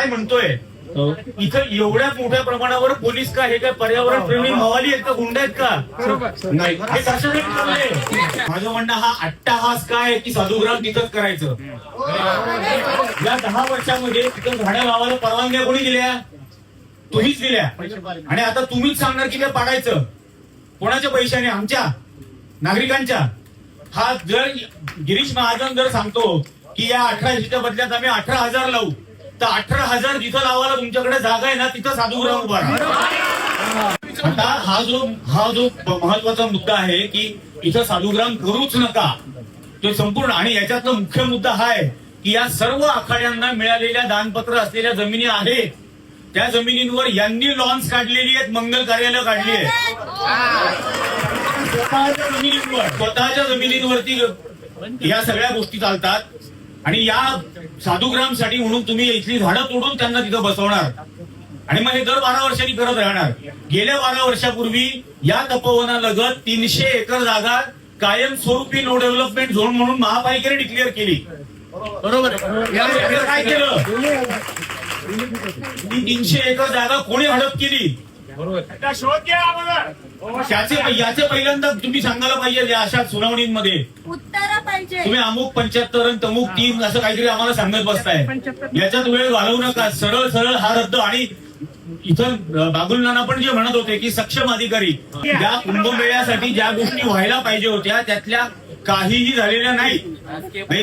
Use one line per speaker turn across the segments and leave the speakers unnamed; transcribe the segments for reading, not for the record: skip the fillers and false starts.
काय म्हणतोय इथं एवढ्या मोठ्या प्रमाणावर पोलीस का हे काय पर्यावरण प्रेमी मवाली आहेत का गुंड आहेत का नाही हे कशासाठी चाललंय? माझं म्हणणं हा अट्टाहास काय की साधुग्राम तिथंच करायचं. या 10 वर्षामध्ये तिथं झाडं लावायला परवानग्या कोणी दिल्या? तुम्हीच दिल्या. आणि आता तुम्हीच सांगणार की ते पाडायचं कोणाच्या पैशाने? आमच्या नागरिकांच्या. हा जर गिरीश महाजन जर सांगतो की या 1800च्या बदल्यात आम्ही 18,000 लावू, तर 18,000 जिथं लावायला तुमच्याकडे जागा आहे ना तिथं साधुग्राम उभा राहा. आता हा जो महत्वाचा मुद्दा आहे की इथं साधुग्राम करूच नका तो संपूर्ण. आणि याच्यातला मुख्य मुद्दा हा आहे की या सर्व आखाड्यांना मिळालेल्या दानपत्र असलेल्या जमिनी आहेत, त्या जमिनींवर यांनी लॉन्स काढलेली आहेत, मंगल कार्यालय काढली आहे. स्वतःच्या जमिनींवरती या सगळ्या गोष्टी चालतात. आणि या साधुग्रामसाठी म्हणून तुम्ही इथली झाडं तोडून त्यांना तिथं बसवणार आणि मग हे दर 12 वर्षांनी करत राहणार. गेल्या 12 वर्षापूर्वी या तपोवनालगत 300 एकर जागा कायमस्वरूपी नो डेव्हलपमेंट झोन म्हणून महापालिकेने डिक्लेअर केली. बरोबर. काय केलं? 300 एकर जागा कोणी हडप केली? शोध घ्या. याचे पहिल्यांदा तुम्ही सांगायला पाहिजे अशा सुनावणींमध्ये
उत्तर पाहिजे.
तुम्ही अमुक 75 आणि तमुक 3 असं काहीतरी आम्हाला सांगत बसताय. याच्यात वेळ घालवू नका. सरळ सरळ हा रद्द. आणि इथं बाबुल नाना पण जे म्हणत होते की सक्षम अधिकारी, ज्या कुंभमेळ्यासाठी ज्या गोष्टी व्हायला पाहिजे होत्या त्यातल्या काहीही झालेल्या नाही.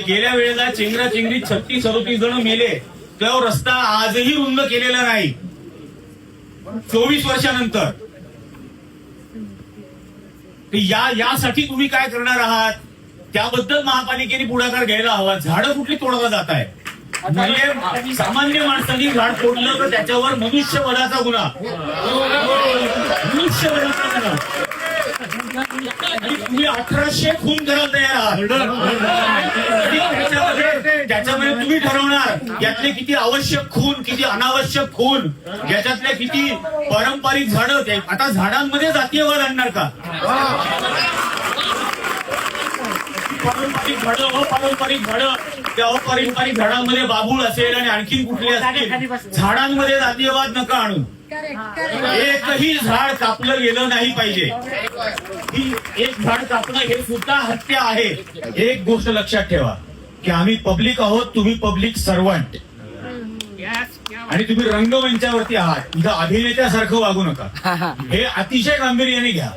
गेल्या वेळेला चेंगराचेंगरीत 36-37 जण मेले, तो रस्ता आजही रुंद केलेला नाही 24 वर्षानंतर. यासाठी तुम्ही काय करणार आहात त्याबद्दल महापालिकेने पुढाकार घ्यायला हवा. झाडं कुठली तोडला जात आहे? म्हणजे सामान्य माणसांनी झाड तोडलं तर त्याच्यावर मनुष्यवधाचा गुन्हा. मनुष्यवधाचा गुन्हा. तुम्ही 1800 खून करायला तयार आहात. त्याच्यामध्ये तुम्ही ठरवणार यातले किती आवश्यक खून, किती अनावश्यक खून, याच्यातल्या किती पारंपरिक झाडं. आता झाडांमध्ये जातीयवाद आणणार का? पारंपरिक झाडं, अपारंपरिक झाडं, त्या अपारंपरिक झाडांमध्ये बाबूळ असेल आणि आणखी कुठले असतील, झाडांमध्ये जातीयवाद नका आणू. एकही झाड कापलं गेलं नाही पाहिजे. ही एक झाड कापणं हे सुद्धा हत्या आहे. एक गोष्ट लक्षात ठेवा की आम्ही पब्लिक आहोत, तुम्ही पब्लिक सर्वंट. आणि तुम्ही रंगमंचावरती आहात, इथं अभिनेत्यासारखं वागू नका. हे अतिशय गांभीर्याने घ्या.